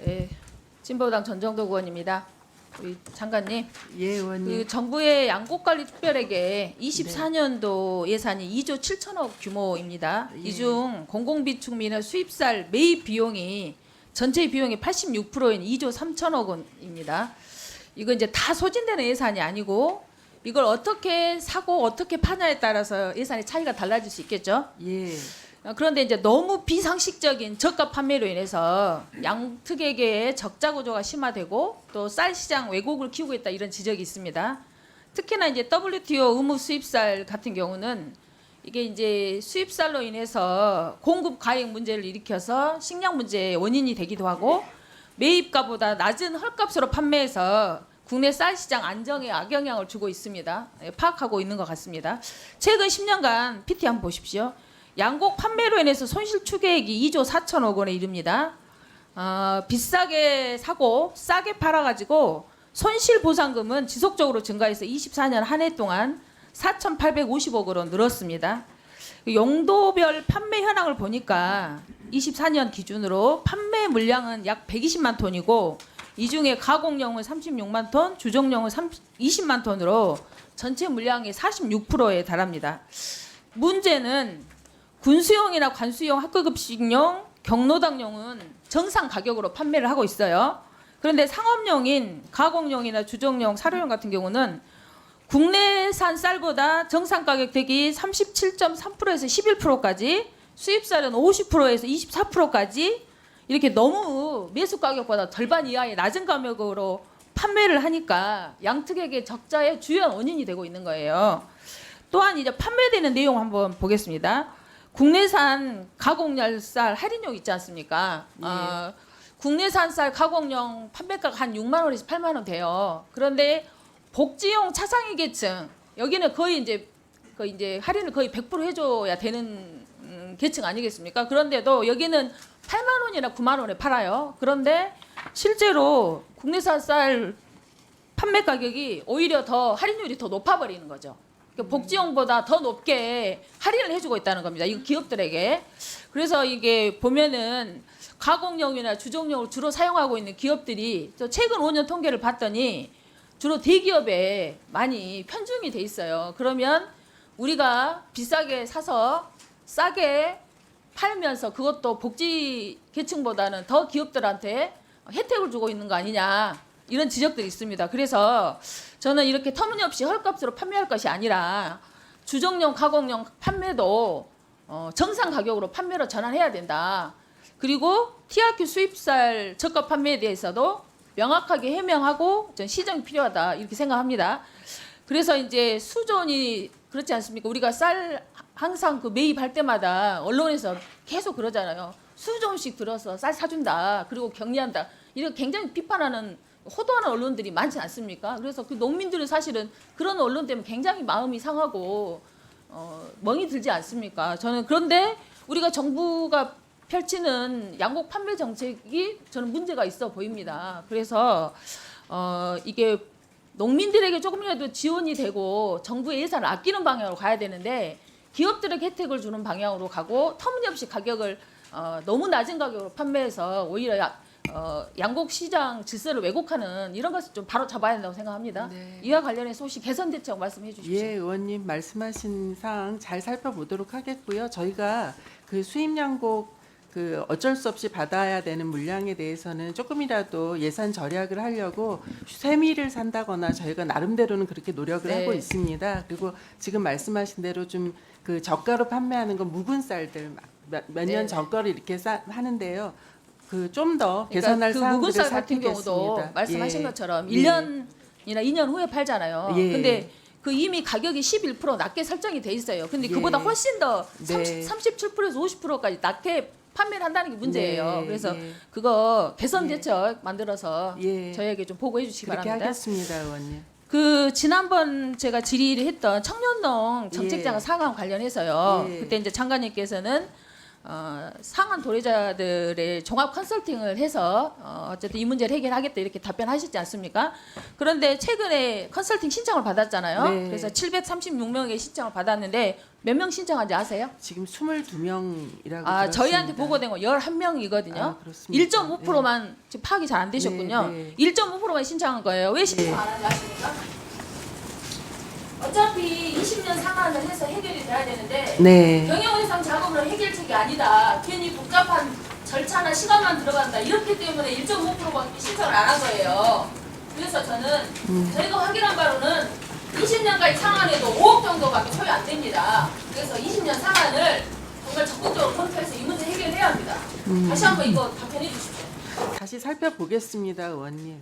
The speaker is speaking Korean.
네, 진보당 전정덕 의원입니다. 우리 장관님, 예, 의원님. 그 정부의 양곡관리특별에게 24년도 예산이 2조 7천억 규모입니다. 예. 이중 공공비축민의 수입살 매입 비용이 전체 비용의 86%인 2조 3천억 원입니다. 이거 이제 다 소진되는 예산이 아니고 이걸 어떻게 사고 어떻게 파냐에 따라서 예산의 차이가 달라질 수 있겠죠. 예. 그런데 이제 너무 비상식적인 저가 판매로 인해서 양특에게의 적자 구조가 심화되고 또 쌀 시장 왜곡을 키우고 있다 이런 지적이 있습니다. 특히나 이제 WTO 의무 수입쌀 같은 경우는 이게 이제 수입쌀로 인해서 공급 과잉 문제를 일으켜서 식량 문제의 원인이 되기도 하고 매입가보다 낮은 헐값으로 판매해서 국내 쌀 시장 안정에 악영향을 주고 있습니다. 파악하고 있는 것 같습니다. 최근 10년간 PT 한번 보십시오. 양곡 판매로 인해서 손실 추계액이 2조 4천억 원에 이릅니다. 비싸게 사고 싸게 팔아가지고 손실 보상금은 지속적으로 증가해서 24년 한 해 동안 4,850억으로 늘었습니다. 용도별 판매 현황을 보니까 24년 기준으로 판매 물량은 약 120만 톤이고 이 중에 가공용은 36만 톤, 주정용은 20만 톤으로 전체 물량의 46%에 달합니다. 문제는 군수용이나 관수용 학교급식용, 경로당용은 정상 가격으로 판매를 하고 있어요. 그런데 상업용인 가공용이나 주정용, 사료용 같은 경우는 국내산 쌀보다 정상 가격 대비 37.3%에서 11%까지, 수입쌀은 50%에서 24%까지 이렇게 너무 매수 가격보다 절반 이하의 낮은 가격으로 판매를 하니까 양특에게 적자의 주요 원인이 되고 있는 거예요. 또한 이제 판매되는 내용 한번 보겠습니다. 국내산 가공용 쌀 할인용 있지 않습니까? 예. 국내산 쌀 가공용 판매가가 한 6만 원에서 8만 원 돼요. 그런데 복지용 차상위 계층 여기는 거의 이제 할인을 거의 100% 해줘야 되는 계층 아니겠습니까? 그런데도 여기는 8만 원이나 9만 원에 팔아요. 그런데 실제로 국내산 쌀 판매 가격이 오히려 더 할인율이 더 높아버리는 거죠. 복지용보다 더 높게 할인을 해주고 있다는 겁니다. 이거 기업들에게. 그래서 이게 보면은 가공용이나 주정용을 주로 사용하고 있는 기업들이 저 최근 5년 통계를 봤더니 주로 대기업에 많이 편중이 돼 있어요. 그러면 우리가 비싸게 사서 싸게 팔면서 그것도 복지 계층보다는 더 기업들한테 혜택을 주고 있는 거 아니냐 이런 지적들이 있습니다. 그래서 저는 이렇게 터무니없이 헐값으로 판매할 것이 아니라 주정용, 가공용 판매도 정상 가격으로 판매로 전환해야 된다. 그리고 TRQ 수입쌀 저가 판매에 대해서도 명확하게 해명하고 전 시정이 필요하다 이렇게 생각합니다. 그래서 이제 수존이 그렇지 않습니까? 우리가 쌀 항상 그 매입할 때마다 언론에서 계속 그러잖아요. 수존씩 들어서 쌀 사준다. 그리고 격리한다. 이렇게 굉장히 비판하는 호도하는 언론들이 많지 않습니까? 그래서 그 농민들은 사실은 그런 언론 때문에 굉장히 마음이 상하고 멍이 들지 않습니까? 저는 그런데 우리가 정부가 펼치는 양곡 판매 정책이 저는 문제가 있어 보입니다. 그래서 이게 농민들에게 조금이라도 지원이 되고 정부의 예산을 아끼는 방향으로 가야 되는데 기업들에게 혜택을 주는 방향으로 가고 터무니없이 가격을 너무 낮은 가격으로 판매해서 오히려 양곡 시장 질서를 왜곡하는 이런 것을 좀 바로 잡아야 된다고 생각합니다. 네. 이와 관련해서 혹시 개선 대책 말씀해 주십시오. 예, 의원님 말씀하신 사항 잘 살펴보도록 하겠고요. 저희가 그 수입 양곡 그 어쩔 수 없이 받아야 되는 물량에 대해서는 조금이라도 예산 절약을 하려고 세미를 산다거나 저희가 나름대로는 그렇게 노력을 네. 하고 있습니다. 그리고 지금 말씀하신 대로 좀 그 저가로 판매하는 건 묵은 쌀들 몇 년 네. 전거를 이렇게 하는데요. 그 좀 더 그러니까 개선할 그 사항들을 묵은쌀 같은 경우도 살피겠습니다. 말씀하신 예. 것처럼 예. 1년이나 2년 후에 팔잖아요. 예. 근데 그 이미 가격이 11% 낮게 설정이 돼 있어요. 근데 예. 그보다 훨씬 더 네. 37%에서 50%까지 낮게 판매를 한다는 게 문제예요. 네, 그래서 예. 그거 개선 예. 대책 만들어서 예. 저희에게 좀 보고해 주시기 그렇게 바랍니다. 하겠습니다, 의원님. 그 지난번 제가 질의를 했던 청년농 정책장 예. 상황 관련해서요. 예. 그때 이제 장관님께서는 상한 도래자들의 종합 컨설팅을 해서 어쨌든 이 문제를 해결하겠다 이렇게 답변하셨지 않습니까? 그런데 최근에 컨설팅 신청을 받았잖아요. 네. 그래서 736명의 신청을 받았는데 몇 명 신청한지 아세요? 지금 22명이라고 저희한테 보고된 거 11명이거든요. 아, 그렇습니다. 1.5%만 지금 파악이 잘 안 되셨군요. 네, 1.5%만 신청한 거예요. 왜 신청 네. 안 하는지 아십니까? 어차피 20년 상한을 해서 해결이 돼야 되는데 네. 경영회상 작업으로 해결책이 아니다. 괜히 복잡한 절차나 시간만 들어간다. 이렇기 때문에 1.5%밖에 신청을 안 한 거예요. 그래서 저는 저희가 확인한 바로는 20년까지 상한에도 5억 정도밖에 소요 안 됩니다. 그래서 20년 상한을 정말 적극적으로 검토해서 이 문제 해결해야 합니다. 다시 한번 이거 답변해 주십시오. 다시 살펴보겠습니다, 의원님.